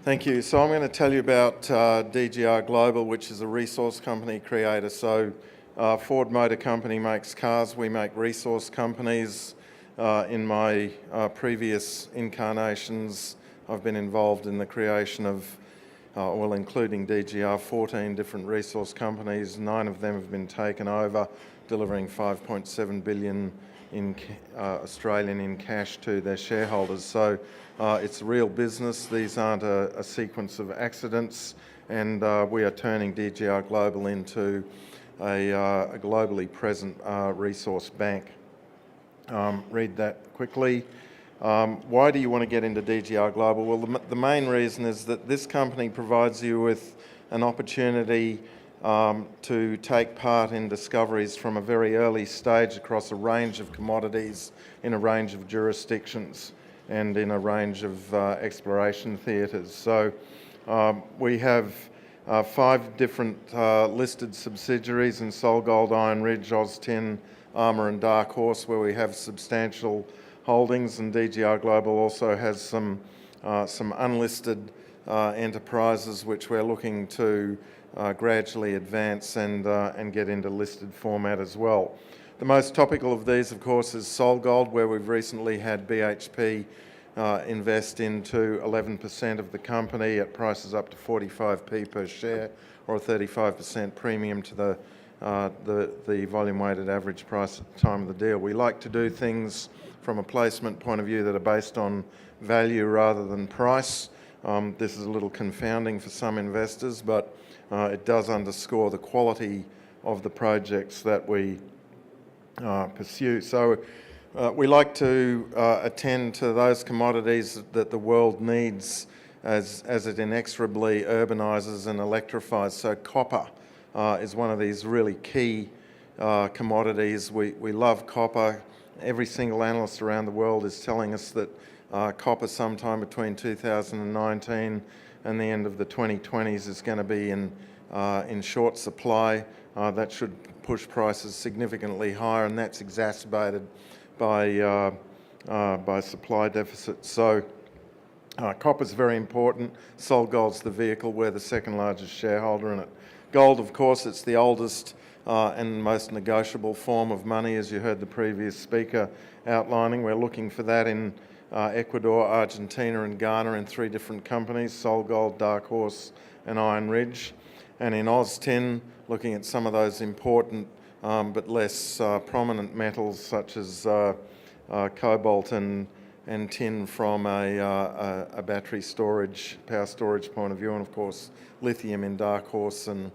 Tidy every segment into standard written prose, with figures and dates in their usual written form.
Thank you. So I'm going to tell you about DGR Global, which is a resource company creator. So Ford Motor Company makes cars, we make resource companies. In my previous incarnations, I've been involved in the creation of, including DGR, 14 different resource companies. 9 of them have been taken over, delivering 5.7 billion in Australian in cash to their shareholders. So it's a real business. These aren't a sequence of accidents, and we are turning DGR Global into a globally present resource bank. Read that quickly. Why do you want to get into DGR Global? Well, the main reason is that this company provides you with an opportunity to take part in discoveries from a very early stage across a range of commodities in a range of jurisdictions and in a range of exploration theatres. So we have 5 different listed subsidiaries in SolGold, Iron Ridge, OzTin, ARMOR and Dark Horse, where we have substantial holdings, and DGR Global also has some unlisted enterprises which we're looking to gradually advance and get into listed format as well. The most topical of these, of course, is SolGold, where we've recently had BHP invest into 11% of the company at prices up to 45p per share, or a 35% premium to the volume-weighted average price at the time of the deal. We like to do things from a placement point of view that are based on value rather than price. This is a little confounding for some investors, but it does underscore the quality of the projects that we pursue. So we like to attend to those commodities that the world needs as it inexorably urbanises and electrifies. So copper is one of these really key commodities. We love copper. Every single analyst around the world is telling us that copper sometime between 2019 and the end of the 2020s is going to be in short supply. That should push prices significantly higher, and that's exacerbated by supply deficits. So copper's very important. SolGold's the vehicle. We're the second largest shareholder in it. Gold, of course, it's the oldest and most negotiable form of money, as you heard the previous speaker outlining. We're looking for that in Ecuador, Argentina and Ghana in 3 different companies, SolGold, Dark Horse and Iron Ridge. And in OzTin, looking at some of those important but less prominent metals such as cobalt and tin from a battery storage, power storage point of view, and of course lithium in Dark Horse and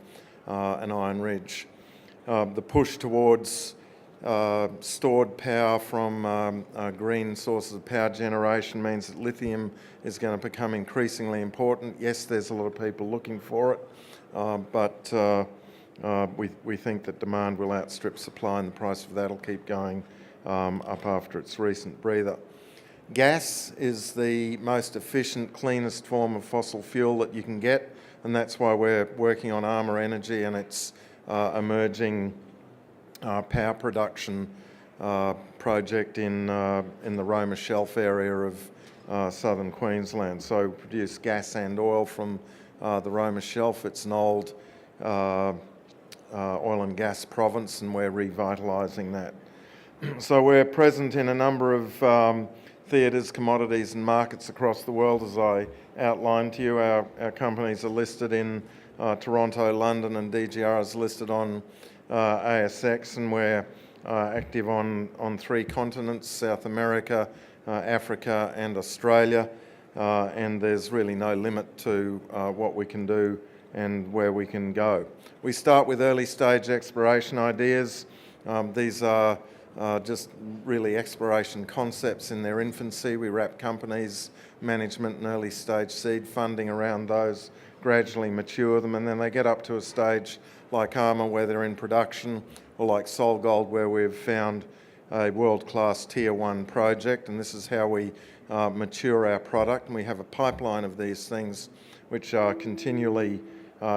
Iron Ridge. The push towards stored power from green sources of power generation means that lithium is going to become increasingly important. Yes, there's a lot of people looking for it, but we think that demand will outstrip supply, and the price of that will keep going up after its recent breather. Gas is the most efficient, cleanest form of fossil fuel that you can get, and that's why we're working on ARMOR Energy and its emerging power production project in the Roma Shelf area of southern Queensland. So we produce gas and oil from the Roma Shelf. It's an old oil and gas province, and we're revitalising that. So we're present in a number of theatres, commodities and markets across the world, as I outlined to you. Our companies are listed in Toronto, London, and DGR is listed on ASX, and we're active on 3 continents, South America, Africa and Australia, and there's really no limit to what we can do and where we can go. We start with early stage exploration ideas. These are just really exploration concepts in their infancy. We wrap companies, management and early stage seed funding around those, gradually mature them, and then they get up to a stage like ARMOR where they're in production, or like SolGold where we've found a world-class tier 1 project, and this is how we mature our product. And we have a pipeline of these things which are continually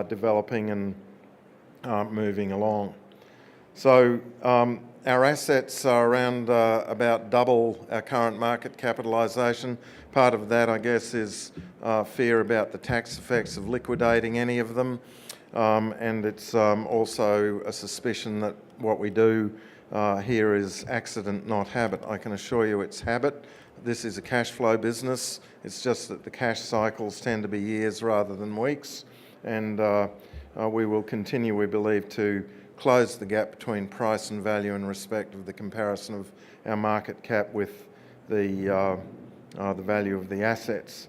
developing and moving along. So Our assets are around about double our current market capitalisation. Part of that, I guess, is fear about the tax effects of liquidating any of them. And it's also a suspicion that what we do here is accident, not habit. I can assure you it's habit. This is a cash flow business. It's just that the cash cycles tend to be years rather than weeks. And we will continue, we believe, to close the gap between price and value in respect of the comparison of our market cap with the value of the assets.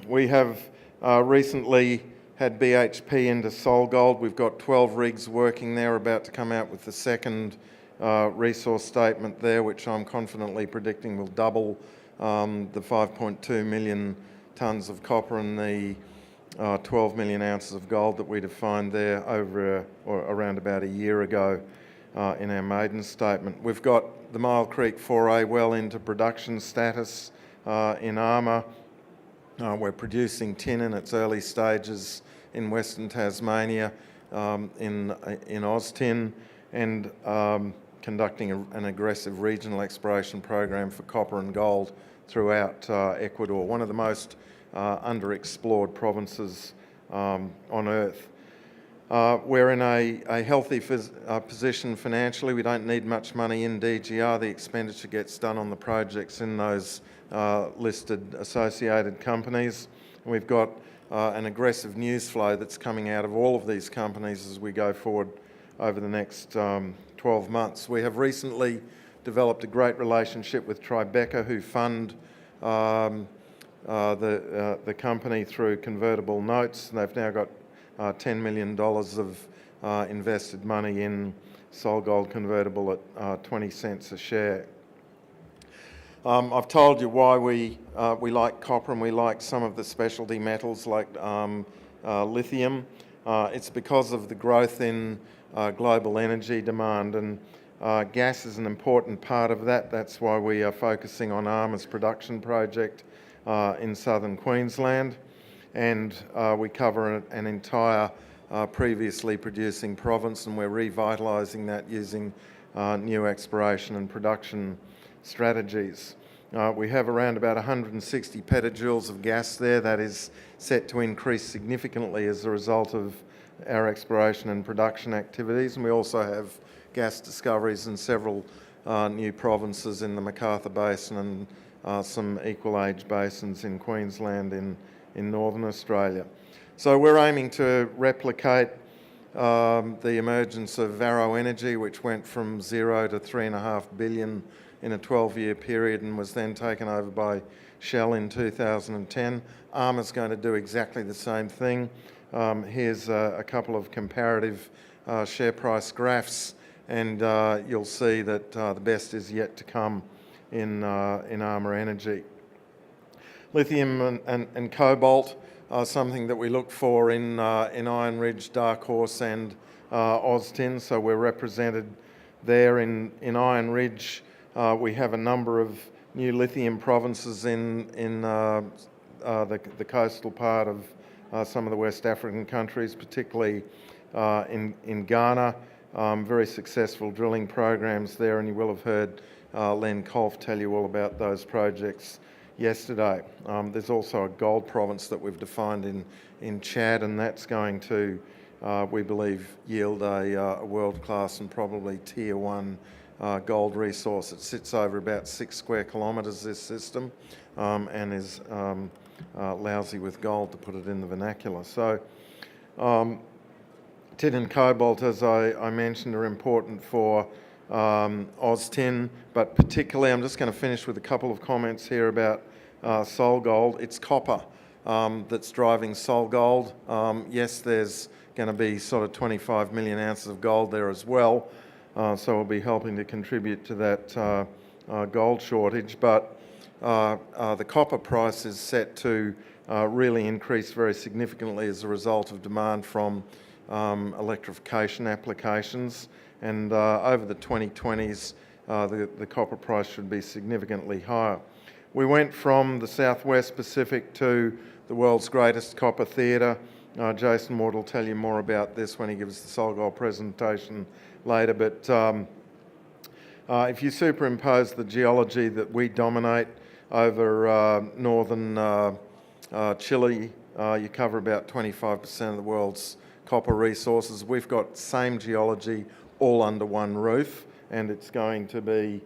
We have recently had BHP into SolGold. We've got 12 rigs working there, about to come out with the second resource statement there, which I'm confidently predicting will double the 5.2 million tonnes of copper and the 12 million ounces of gold that we defined there over or around about a year ago in our maiden statement. We've got the Mile Creek 4A well into production status in ARMA. We're producing tin in its early stages in Western Tasmania in AusTin, and conducting an aggressive regional exploration program for copper and gold throughout Ecuador, one of the most underexplored provinces on earth. We're in a healthy position financially. We don't need much money in DGR. The expenditure gets done on the projects in those listed associated companies. We've got an aggressive news flow that's coming out of all of these companies as we go forward over the next 12 months. We have recently developed a great relationship with Tribeca, who fund the company through convertible notes. They've now got $10 million of invested money in SolGold convertible at 20 cents a share. I've told you why we like copper and we like some of the specialty metals like lithium. It's because of the growth in global energy demand, and gas is an important part of that. That's why we are focusing on ARMA's production project in southern Queensland, and we cover an entire previously producing province, and we're revitalising that using new exploration and production strategies. We have around about 160 petajoules of gas there. That is set to increase significantly as a result of our exploration and production activities, and we also have gas discoveries in several new provinces in the Macarthur Basin and some equal age basins in Queensland in Northern Australia. So we're aiming to replicate the emergence of Varro Energy, which went from 0 to 3.5 billion in a 12-year period and was then taken over by Shell in 2010. ARMA's going to do exactly the same thing. Here's a couple of comparative share price graphs, and you'll see that the best is yet to come in ARMA Energy. Lithium and cobalt are something that we look for in Iron Ridge, Dark Horse and AusTin, so we're represented there. In Iron Ridge, we have a number of new lithium provinces in the coastal part of some of the West African countries, particularly in Ghana. Very successful drilling programs there, and you will have heard Len Kolff tell you all about those projects yesterday. There's also a gold province that we've defined in Chad, and that's going to, we believe, yield a world-class and probably tier 1 gold resource. It sits over about 6 square kilometres, this system, and is lousy with gold, to put it in the vernacular. So tin and cobalt, as I mentioned, are important for AusTin, but particularly, I'm just going to finish with a couple of comments here about SolGold. It's copper that's driving SolGold. Yes, there's going to be sort of 25 million ounces of gold there as well, so we'll be helping to contribute to that gold shortage, but the copper price is set to really increase very significantly as a result of demand from electrification applications, and over the 2020s the copper price should be significantly higher. We went from the Southwest Pacific to the world's greatest copper theatre. Jason Ward will tell you more about this when he gives the SolGold presentation later, but If you superimpose the geology that we dominate over northern Chile, you cover about 25% of the world's copper resources. We've got same geology all under one roof, and it's going to be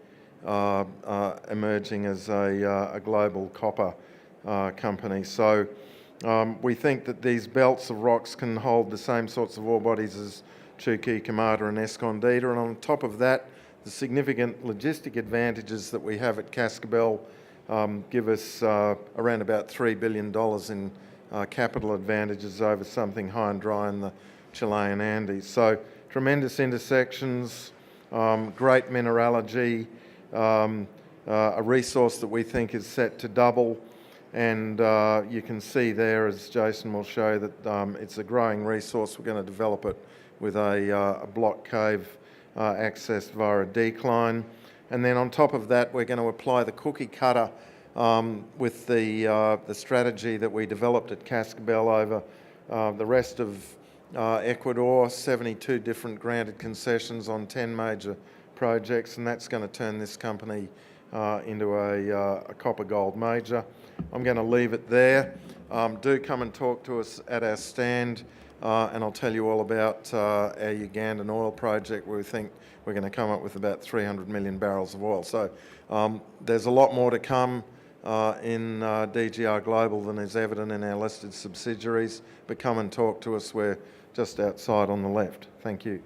emerging as a global copper company. So we think that these belts of rocks can hold the same sorts of ore bodies as Chuquicamata and Escondida, and on top of that, the significant logistic advantages that we have at Cascabel give us around about $3 billion in capital advantages over something high and dry in the Chilean Andes. So tremendous intersections, great mineralogy, a resource that we think is set to double, and you can see there, as Jason will show, that it's a growing resource. We're going to develop it with a block cave accessed via a decline. And then on top of that, we're going to apply the cookie cutter with the strategy that we developed at Cascabel over the rest of Ecuador, 72 different granted concessions on 10 major projects, and that's going to turn this company into a copper gold major. I'm going to leave it there. Do come and talk to us at our stand, and I'll tell you all about our Ugandan oil project, where we think we're going to come up with about 300 million barrels of oil. So there's a lot more to come in DGR Global than is evident in our listed subsidiaries, but come and talk to us. We're just outside on the left. Thank you.